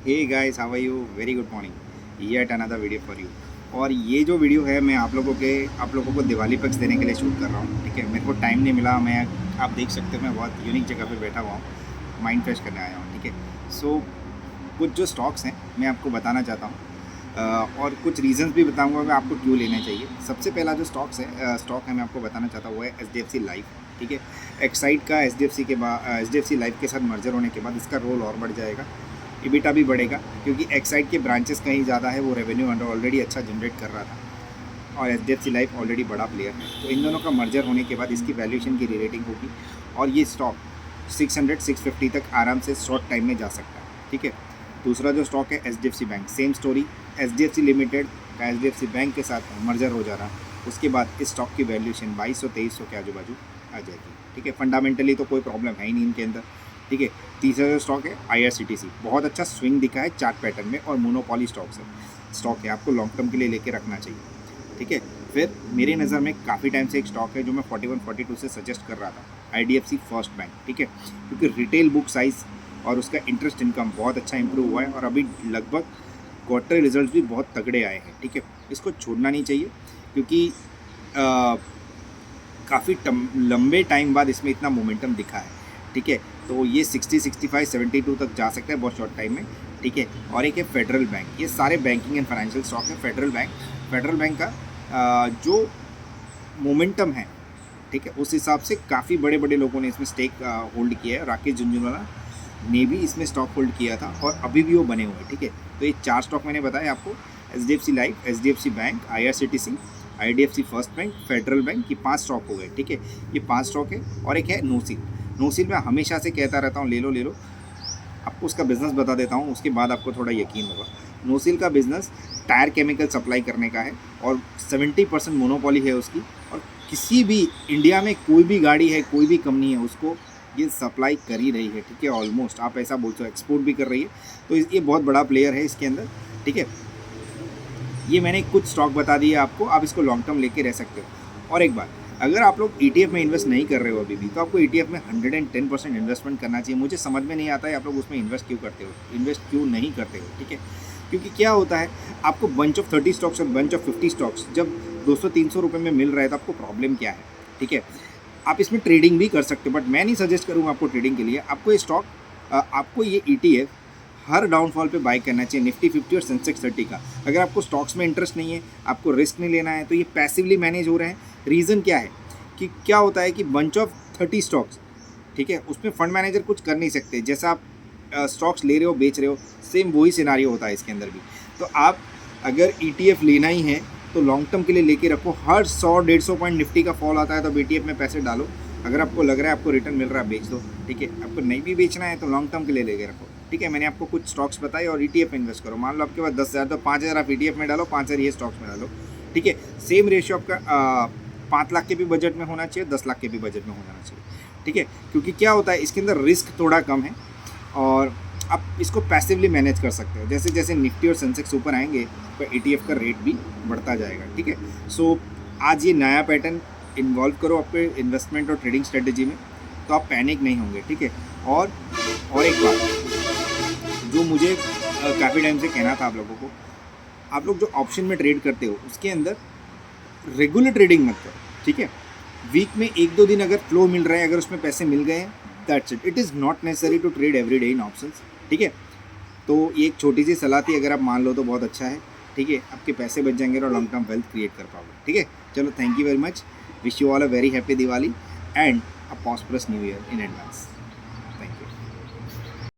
Hey guys, how are you? Very good morning. Yet another video for you. और ये जो video है मैं आप लोगों को दिवाली पैक्स देने के लिए शूट कर रहा हूँ। ठीक है, मेरे को टाइम नहीं मिला। आप देख सकते हो मैं बहुत यूनिक जगह पे बैठा हुआ हूँ, माइंड फ्रेश करने आया हूँ। ठीक है, सो कुछ जो स्टॉक्स हैं मैं आपको बताना चाहता हूँ और कुछ रीजंस भी बताऊँगा मैं आपको क्यों लेना चाहिए। सबसे पहला जो स्टॉक है मैं आपको बताना चाहता हूँ वो है HDFC लाइफ। ठीक है, एक्साइड का HDFC लाइफ के साथ मर्जर होने के बाद इसका रोल और बढ़ जाएगा, EBITDA भी बढ़ेगा, क्योंकि एक्साइड के ब्रांचेस कहीं ज़्यादा है, वो रेवेन्यू ऑलरेडी अच्छा जनरेट कर रहा था और HDFC लाइफ ऑलरेडी बड़ा प्लेयर है। तो इन दोनों का मर्जर होने के बाद इसकी वैल्यूएशन की री-रेटिंग होगी और ये स्टॉक 600-650 तक आराम से शॉर्ट टाइम में जा सकता है। ठीक है, दूसरा जो स्टॉक है HDFC bank, same story. HDFC limited का HDFC बैंक के साथ मर्जर हो जा रहा है, उसके बाद इस स्टॉक की वैल्यूएशन 2200-2300 के आजू बाजू आ जाएगी। ठीक है, फंडामेंटली तो कोई प्रॉब्लम है ही नहीं इनके अंदर। ठीक है, तीसरा जो स्टॉक है IRCTC, बहुत अच्छा स्विंग दिखा है चार्ट पैटर्न में और मोनोपॉली स्टॉक है, आपको लॉन्ग टर्म के लिए लेके रखना चाहिए। ठीक है, फिर मेरी नज़र में काफ़ी टाइम से एक स्टॉक है जो मैं 41-42 से सजेस्ट कर रहा था, IDFC फर्स्ट बैंक। ठीक है, क्योंकि रिटेल बुक साइज़ और उसका इंटरेस्ट इनकम बहुत अच्छा इंप्रूव हुआ है और अभी लगभग क्वार्टर रिजल्ट भी बहुत तगड़े आए हैं। ठीक है, इसको छोड़ना नहीं चाहिए क्योंकि काफ़ी लंबे टाइम बाद इसमें इतना मोमेंटम दिखा है। ठीक है, तो ये 60, 65, 72 तक जा सकता है बहुत शॉर्ट टाइम में। ठीक है, और एक है फेडरल बैंक। ये सारे बैंकिंग एंड फाइनेंशियल स्टॉक है। फेडरल बैंक का जो मोमेंटम है, ठीक है, उस हिसाब से काफ़ी बड़े बड़े लोगों ने इसमें स्टेक होल्ड किया है। राकेश झुनझुनवाला ने भी इसमें स्टॉक होल्ड किया था और अभी भी वो बने हुए हैं। ठीक है, तो ये 4 स्टॉक मैंने बताया आपको, HDFC life, HDFC bank, IRCTC, IDFC first bank, federal bank, ये 5 स्टॉक हो गए। ठीक है, ये 5 स्टॉक है। और एक है नोसिल मैं हमेशा से कहता रहता हूँ ले लो। आपको उसका बिज़नेस बता देता हूँ, उसके बाद आपको थोड़ा यकीन होगा। नोसिल का बिज़नेस टायर केमिकल सप्लाई करने का है और 70% मोनोपॉली है उसकी। और किसी भी इंडिया में कोई भी गाड़ी है, कोई भी कंपनी है, उसको ये सप्लाई कर ही रही है। ठीक है, ऑलमोस्ट आप ऐसा बोल सकते हो, एक्सपोर्ट भी कर रही है। तो ये बहुत बड़ा प्लेयर है इसके अंदर। ठीक है, ये मैंने कुछ स्टॉक बता दिए आपको, आप इसको लॉन्ग टर्म लेके रह सकते हो। और एक बात, अगर आप लोग ETF में इन्वेस्ट नहीं कर रहे हो अभी भी, तो आपको ETF में 110% इन्वेस्टमेंट करना चाहिए। मुझे समझ में नहीं आता है आप लोग उसमें इन्वेस्ट क्यों नहीं करते हो। ठीक है, क्योंकि क्या होता है, आपको बंच ऑफ 30 स्टॉक्स और बंच ऑफ 50 स्टॉक्स जब 200-300 रुपये में मिल रहा है तो आपको प्रॉब्लम क्या है। ठीक है, आप इसमें ट्रेडिंग भी कर सकते हो, बट मैं नहीं सजेस्ट करूँगा आपको ट्रेडिंग के लिए। आपको ये ETF हर डाउनफॉल पे बाय करना चाहिए, निफ्टी 50 और सेंसेक्स 30 का। अगर आपको स्टॉक्स में इंटरेस्ट नहीं है, आपको रिस्क नहीं लेना है, तो ये पैसिवली मैनेज हो रहे हैं। रीज़न क्या है कि क्या होता है कि बंच ऑफ 30 स्टॉक्स, ठीक है, उसमें फंड मैनेजर कुछ कर नहीं सकते। जैसा आप स्टॉक्स ले रहे हो, बेच रहे हो, सेम वही सिनारियो होता है इसके अंदर भी। तो आप अगर ETF लेना ही है तो लॉन्ग टर्म के लिए लेके रखो। हर 100-150 पॉइंट निफ्टी का फॉल आता है तो ETF में पैसे डालो। अगर आपको लग रहा है आपको रिटर्न मिल रहा है, बेच दो। ठीक है, आपको नहीं भी बेचना है तो लॉन्ग टर्म के लिए लेके रखो। ठीक है, मैंने आपको कुछ स्टॉक्स बताए और ETF में इन्वेस्ट करो। मान लो आपके पास 10,000, तो 5,000 आप ETF में डालो, 5,000 ये स्टॉक्स में डालो। ठीक है, सेम रेशियो आपका 5 लाख के भी बजट में होना चाहिए, 10 लाख के भी बजट में होना चाहिए। ठीक है, क्योंकि क्या होता है इसके अंदर रिस्क थोड़ा कम है और आप इसको पैसिवली मैनेज कर सकते हो। जैसे जैसे निफ्टी और सेंसेक्स ऊपर आएंगे तो ETF का रेट भी बढ़ता जाएगा। ठीक है, सो आज ये नया पैटर्न इन्वॉल्व करो आपके इन्वेस्टमेंट और ट्रेडिंग स्ट्रेटेजी में, तो आप पैनिक नहीं होंगे। ठीक है, और एक बात जो मुझे काफ़ी टाइम से कहना था आप लोगों को, आप लोग जो ऑप्शन में ट्रेड करते हो उसके अंदर रेगुलर ट्रेडिंग मत करो। ठीक है, वीक में 1-2 दिन अगर फ्लो मिल रहा है, अगर उसमें पैसे मिल गए हैं, that's it. It is not necessary to trade every day in options. ठीक है, तो ये एक छोटी सी सलाह थी, अगर आप मान लो तो बहुत अच्छा है। ठीक है, आपके पैसे बच जाएंगे और लॉन्ग टर्म वेल्थ क्रिएट कर पाओगे। ठीक है, चलो, thank you very much. Wish you all a very happy Diwali and a prosperous new year in advance.